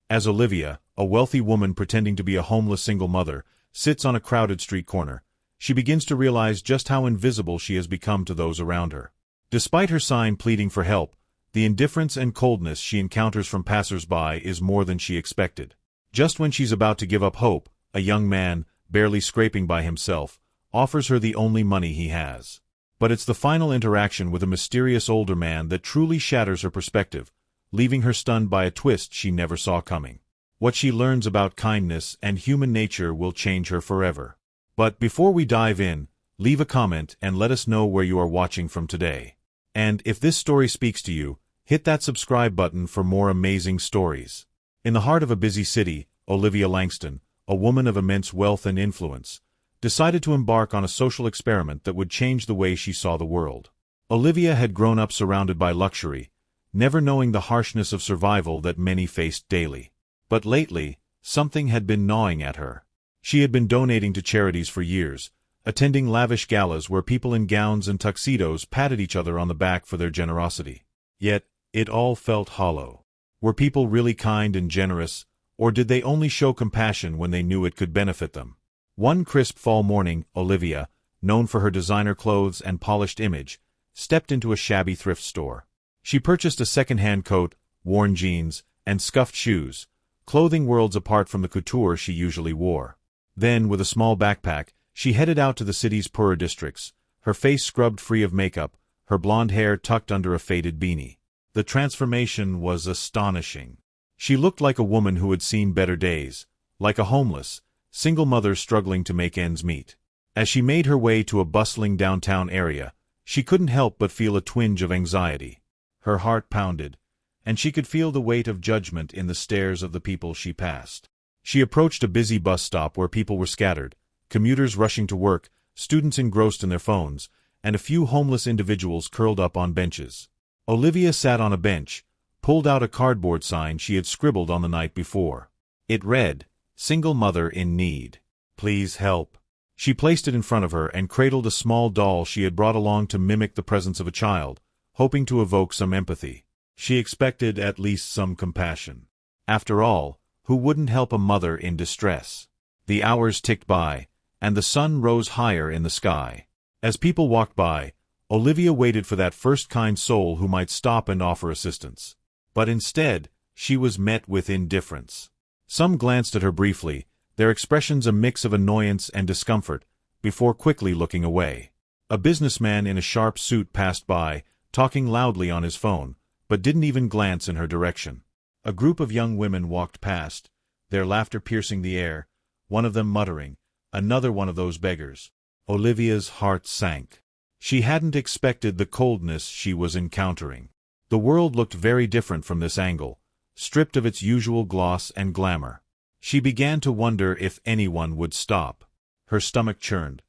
As Olivia, a wealthy woman pretending to be a homeless single mother, sits on a crowded street corner, she begins to realize just how invisible she has become to those around her. Despite her sign pleading for help, the indifference and coldness she encounters from passers-by is more than she expected. Just when she's about to give up hope, a young man, barely scraping by himself, offers her the only money he has. But it's the final interaction with a mysterious older man that truly shatters her perspective, leaving her stunned by a twist she never saw coming. What she learns about kindness and human nature will change her forever. But before we dive in, leave a comment and let us know where you are watching from today. And if this story speaks to you, hit that subscribe button for more amazing stories. In the heart of a busy city, Olivia Langston, a woman of immense wealth and influence, decided to embark on a social experiment that would change the way she saw the world. Olivia had grown up surrounded by luxury, never knowing the harshness of survival that many faced daily. But lately, something had been gnawing at her. She had been donating to charities for years, attending lavish galas where people in gowns and tuxedos patted each other on the back for their generosity. Yet, it all felt hollow. Were people really kind and generous, or did they only show compassion when they knew it could benefit them? One crisp fall morning, Olivia, known for her designer clothes and polished image, stepped into a shabby thrift store. She purchased a second-hand coat, worn jeans, and scuffed shoes, clothing worlds apart from the couture she usually wore. Then, with a small backpack, she headed out to the city's poorer districts, her face scrubbed free of makeup, her blonde hair tucked under a faded beanie. The transformation was astonishing. She looked like a woman who had seen better days, like a homeless, single mother struggling to make ends meet. As she made her way to a bustling downtown area, she couldn't help but feel a twinge of anxiety. Her heart pounded, and she could feel the weight of judgment in the stares of the people she passed. She approached a busy bus stop where people were scattered, commuters rushing to work, students engrossed in their phones, and a few homeless individuals curled up on benches. Olivia sat on a bench, pulled out a cardboard sign she had scribbled on the night before. It read, "Single mother in need. Please help." She placed it in front of her and cradled a small doll she had brought along to mimic the presence of a child, hoping to evoke some empathy. She expected at least some compassion. After all, who wouldn't help a mother in distress? The hours ticked by, and the sun rose higher in the sky. As people walked by, Olivia waited for that first kind soul who might stop and offer assistance. But instead, she was met with indifference. Some glanced at her briefly, their expressions a mix of annoyance and discomfort, before quickly looking away. A businessman in a sharp suit passed by, talking loudly on his phone, but didn't even glance in her direction. A group of young women walked past, their laughter piercing the air, one of them muttering, "Another one of those beggars." Olivia's heart sank. She hadn't expected the coldness she was encountering. The world looked very different from this angle, stripped of its usual gloss and glamour. She began to wonder if anyone would stop. Her stomach churned,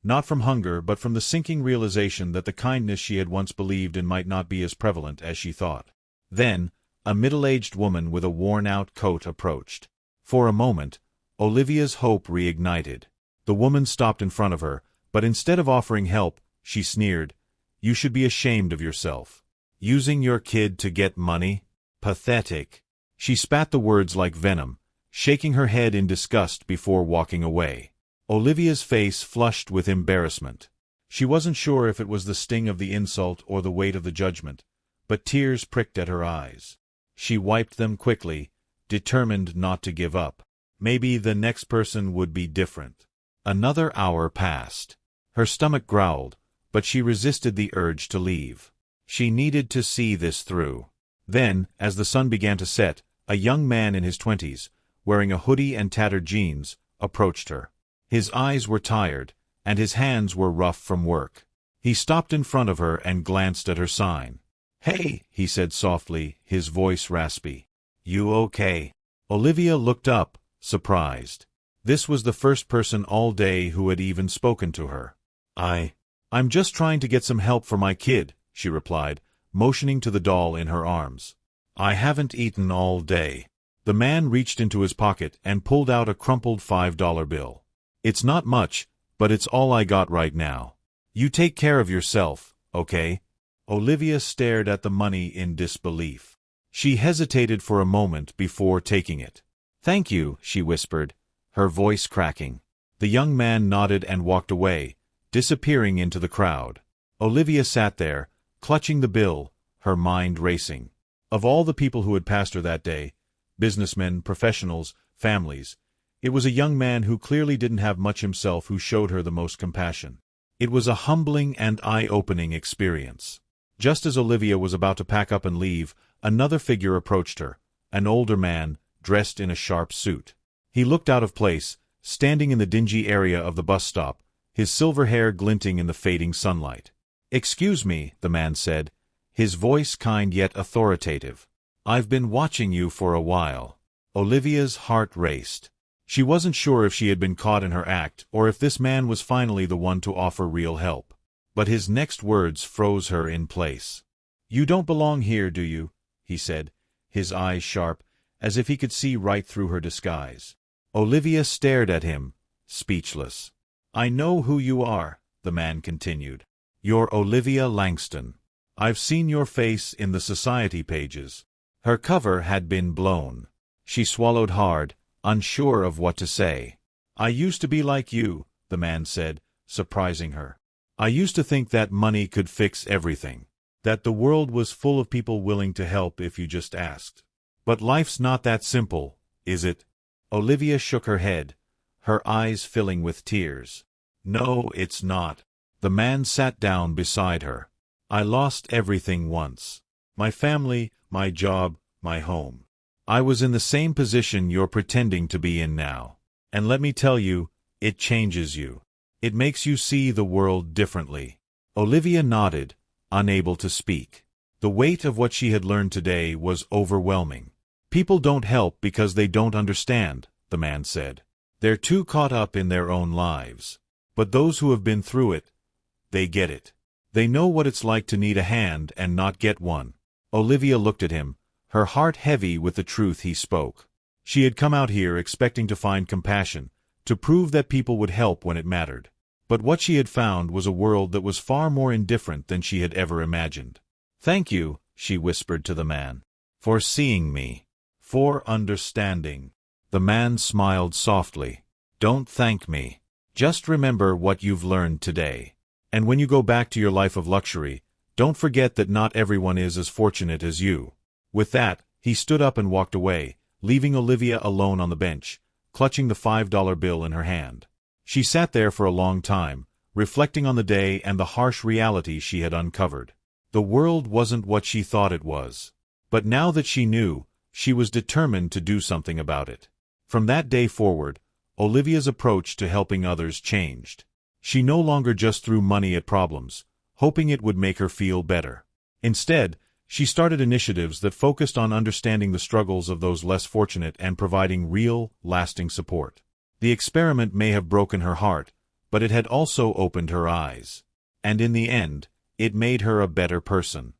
not from hunger but from the sinking realization that the kindness she had once believed in might not be as prevalent as she thought. Then, a middle-aged woman with a worn-out coat approached. For a moment, Olivia's hope reignited. The woman stopped in front of her, but instead of offering help, she sneered, "You should be ashamed of yourself. Using your kid to get money? Pathetic." She spat the words like venom, shaking her head in disgust before walking away. Olivia's face flushed with embarrassment. She wasn't sure if it was the sting of the insult or the weight of the judgment, but tears pricked at her eyes. She wiped them quickly, determined not to give up. Maybe the next person would be different. Another hour passed. Her stomach growled, but she resisted the urge to leave. She needed to see this through. Then, as the sun began to set, a young man in his 20s, wearing a hoodie and tattered jeans, approached her. His eyes were tired, and his hands were rough from work. He stopped in front of her and glanced at her sign. "Hey," he said softly, his voice raspy. "You okay?" Olivia looked up, surprised. This was the first person all day who had even spoken to her. I'm just trying to get some help for my kid," she replied, motioning to the doll in her arms. "I haven't eaten all day." The man reached into his pocket and pulled out a crumpled $5 bill. "It's not much, but it's all I got right now. You take care of yourself, okay?" Olivia stared at the money in disbelief. She hesitated for a moment before taking it. "Thank you," she whispered, her voice cracking. The young man nodded and walked away, disappearing into the crowd. Olivia sat there, clutching the bill, her mind racing. Of all the people who had passed her that day, businessmen, professionals, families, it was a young man who clearly didn't have much himself who showed her the most compassion. It was a humbling and eye-opening experience. Just as Olivia was about to pack up and leave, another figure approached her, an older man, dressed in a sharp suit. He looked out of place, standing in the dingy area of the bus stop, his silver hair glinting in the fading sunlight. "Excuse me," the man said, his voice kind yet authoritative. "I've been watching you for a while." Olivia's heart raced. She wasn't sure if she had been caught in her act or if this man was finally the one to offer real help. But his next words froze her in place. "You don't belong here, do you?" he said, his eyes sharp, as if he could see right through her disguise. Olivia stared at him, speechless. "I know who you are," the man continued. "You're Olivia Langston. I've seen your face in the society pages." Her cover had been blown. She swallowed hard, unsure of what to say. "I used to be like you," the man said, surprising her. "I used to think that money could fix everything, that the world was full of people willing to help if you just asked. But life's not that simple, is it?" Olivia shook her head, her eyes filling with tears. "No, it's not." The man sat down beside her. "I lost everything once. My family, my job, my home. I was in the same position you're pretending to be in now. And let me tell you, it changes you. It makes you see the world differently." Olivia nodded, unable to speak. The weight of what she had learned today was overwhelming. "People don't help because they don't understand," the man said. "They're too caught up in their own lives. But those who have been through it, they get it. They know what it's like to need a hand and not get one." Olivia looked at him, her heart heavy with the truth he spoke. She had come out here expecting to find compassion, to prove that people would help when it mattered. But what she had found was a world that was far more indifferent than she had ever imagined. "Thank you," she whispered to the man, "for seeing me, for understanding." The man smiled softly. "Don't thank me. Just remember what you've learned today. And when you go back to your life of luxury, don't forget that not everyone is as fortunate as you." With that, he stood up and walked away, leaving Olivia alone on the bench, clutching the $5 bill in her hand. She sat there for a long time, reflecting on the day and the harsh reality she had uncovered. The world wasn't what she thought it was. But now that she knew, she was determined to do something about it. From that day forward, Olivia's approach to helping others changed. She no longer just threw money at problems, hoping it would make her feel better. Instead, she started initiatives that focused on understanding the struggles of those less fortunate and providing real, lasting support. The experiment may have broken her heart, but it had also opened her eyes. And in the end, it made her a better person.